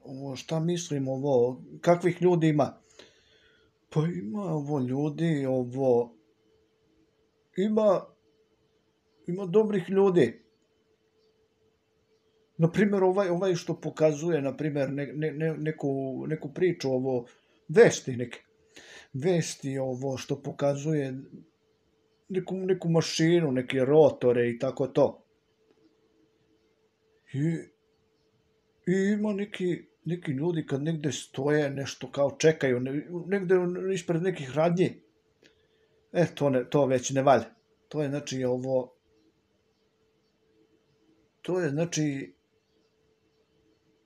Ovo šta mislim, ovo, kakvih ljudi ima? Pa ima ovo ljudi, ima, ima dobrih ljudi. Na primjer, ovaj što pokazuje, na primjer, neku priču, vesti neke. Vesti, što pokazuje neku mašinu, neke rotore i tako to. I, i ima neki ljudi kad negde stoje, nešto kao čekaju, negde ispred nekih radnji, to već ne valja. To je znači to je znači,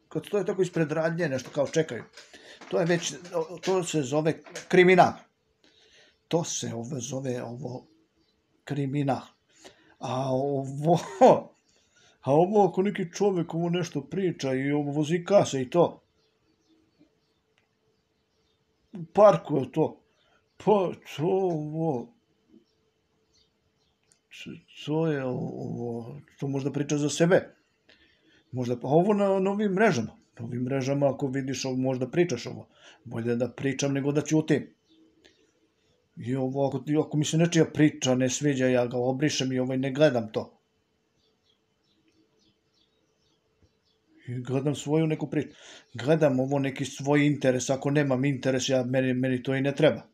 kad stoje tako ispred radnje, nešto kao čekaju, to se zove kriminal. To se zove kriminal. A ovo ako neki čovek ovo nešto priča i vozika se i to, u parku je to, pa to je to možda priča za sebe. Možda, pa ovo na ovim mrežama. Na ovim mrežama ako vidiš ovo, možda pričaš ovo. Bolje da pričam nego da ćutim. I ako mi se nečija priča ne sviđa, ja ga obrišem i ne gledam to. I gledam svoju neku priču. Gledam ovo neki svoj interes, ako nemam interes, meni to i ne treba.